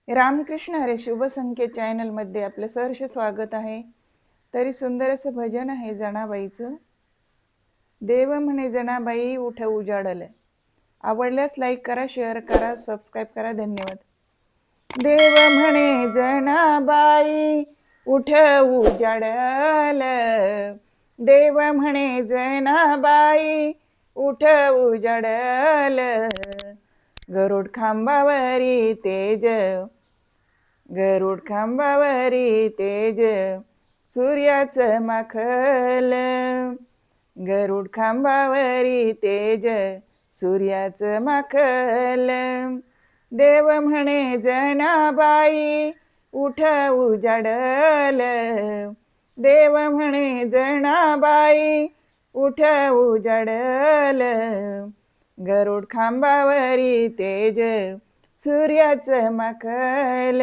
रामकृष्ण हरे शुभसंख्ये चॅनलमध्ये आपलं सहर्ष स्वागत आहे. तरी सुंदर असं भजन आहे जनाबाईचं. देव म्हणे जनाबाई उठ उजाडलं. आवडल्यास लाईक करा, शेअर करा, सबस्क्राईब करा. धन्यवाद. देव म्हणे जनाबाई उठ उजाडलं. देव म्हणे जनाबाई उठ उजाडलं. गरुड खांबावरी तेज, गरुड खांबावरी तेज, सूर्याचं माखल. गरुड खांबावरी तेज, सूर्याचं माखल. देव म्हणे जनाबाई उठ उजाडल. देव म्हणे जनाबाई उठ उजाडल. गरुड खांबावरी तेज, सूर्याचं माखल.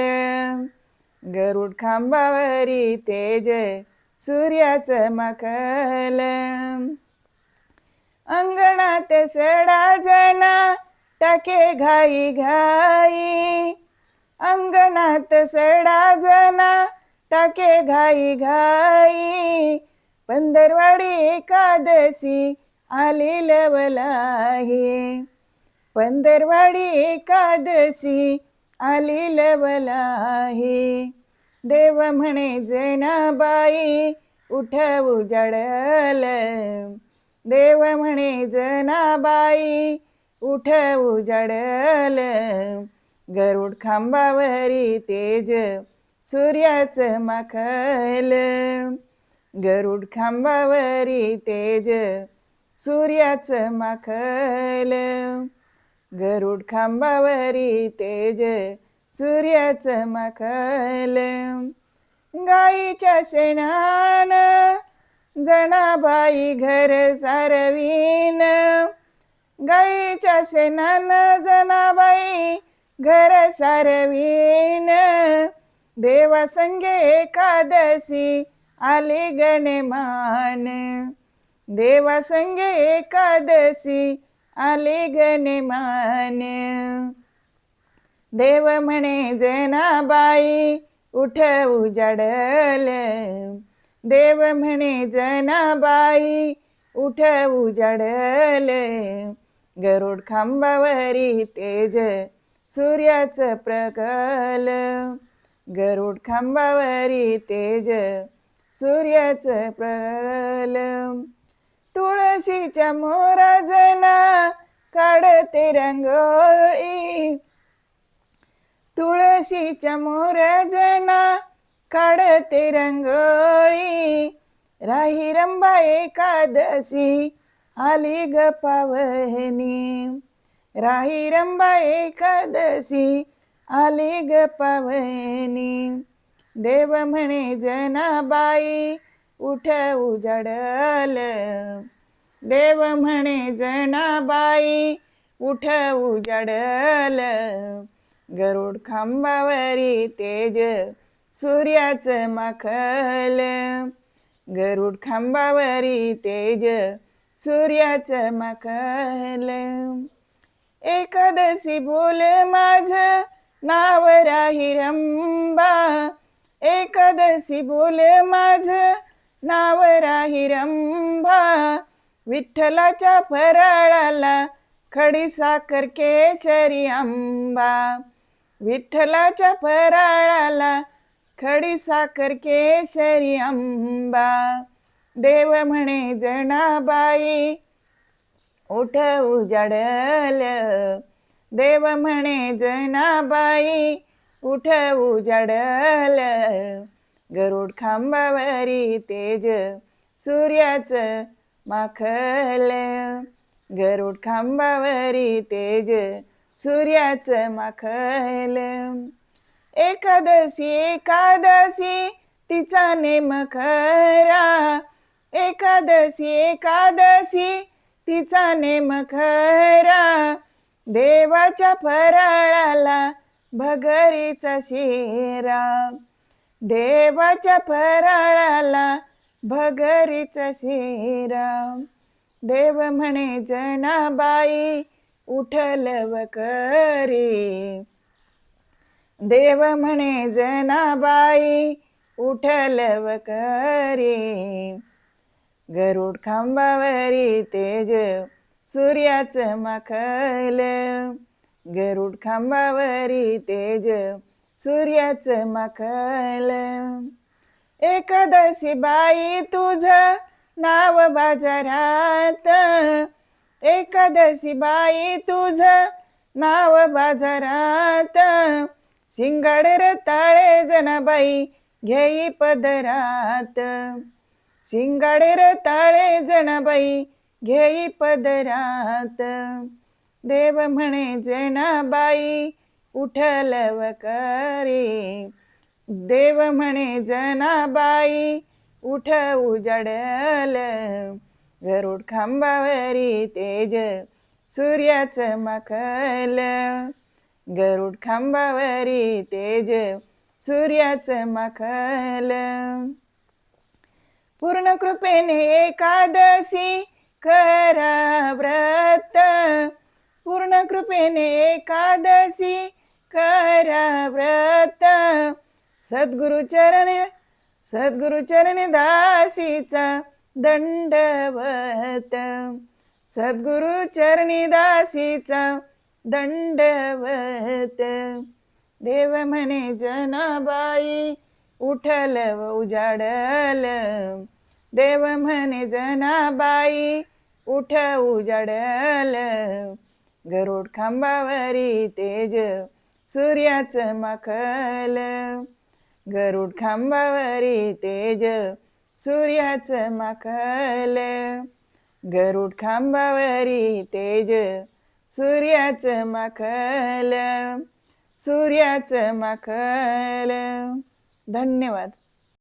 गरुड खांबावरी तेज, सूर्याचं माखल. अंगणात सडा जना टाके घाई घाई. अंगणात सडा जना टाके घाई घाई. पंधरवाडी एकादशी आली लवलाही. पंधरवाडी एकादशी आली लवलाही. देव म्हणे जनाबाई उठ उजाडल. देव म्हणे जनाबाई उठ उजाडल. गरुड खांबावरी तेज, सूर्याचं माखल. गरुड खांबावरी तेज, सूर्याचं माखल. गरुड खांबावरी तेज, सूर्याचं माखल. गाईच्या शेणान जनाबाई घर सारवीन. गाईच्या शेणान जनाबाई घर सारवीन. देवा संगे एकादशी आली गणमान. देवा संगे एकादशी आली गणमान. देव म्हणे जनाबाई उठ उजाडल. देव म्हणे जनाबाई उठ उजाडल. गरुड खांबावरी तेज, सूर्याचं प्रकल. गरुड खांबावरी तेज, सूर्याचं प्रकल. तुळशीच्या मोराजना काढते रांगोळी. तुळशीच्या मोराजना काढते रांगोळी. राही रंबा एकादशी आली ग पावनी. राही रंबा एकादशी आली ग पावनी. देव म्हणे जनाबाई उठ उजाडल. देव म्हणे जनाबाई उठ उजाडल. गरुड खांबावरी तेज, सूर्याचं माखल. गरुड खांबावरी तेज, सूर्याचं माखल. एकादशी बोल माझ नाव राही रंबा. एकादशी बोल माझ नाव राही रंबा. विठ्ठलाच्या फराळाला खडी साखर केशरी आंबा. विठ्ठलाच्या फराळाला खडी साखर केशरी आंबा. देव म्हणे जनाबाई उठ उजाडल. देव म्हणे जनाबाई उठ उजाडल. गरुड खांबावरी तेज, सूर्याचं माखल. गरुड खांबावरी तेज, सूर्याचं माखल. एकादशी एकादशी तिचा नेम खरा. एकादशी एकादशी तिचा नेम खरा. देवाच्या फराळाला भगरीचा शिरा. देवाच्या फराळाला भगरीचा शिरा. देव म्हणे जनाबाई उठल वकरी. देव म्हणे जनाबाई उठलव करी, गरुड खांबावरी तेज सूर्याचं माखल, गरुड खांबावरी तेज सूर्याचं माखल. एकादशी बाई तुझं नाव बाजारात, एकादशी बाई तुझं नाव बाजारात, शिंगाड रताळे जनाबाई घेई पदरात, शिंगाड रताळे जनाबाई घेई पदरात. देव म्हणे जनाबाई उठलव करी, देव म्हणे जनाबाई उठ उजाडल, गरुड खांबावरी तेज सूर्याचं माखल, गरुड खांबावरी तेज सूर्याचं माखल. पूर्ण कृपेने एकादशी करा व्रत, पूर्ण कृपेने एकादशी करा व्रत, सद्गुरु चरणी दासीचा दंडवत, सद्गुरु चरणी दासीचा दंडवत. देव म्हणे जनाबाई उठलव उजाडल, देव म्हणे जनाबाई उठ उजाडल, गरुड खांबावरी तेज सूर्याचं माखल, गरुड खांबावरी तेज सूर्याचं माखल, गरुड खांबावरी तेज सूर्याचं माखल, सूर्याचं माखल. धन्यवाद.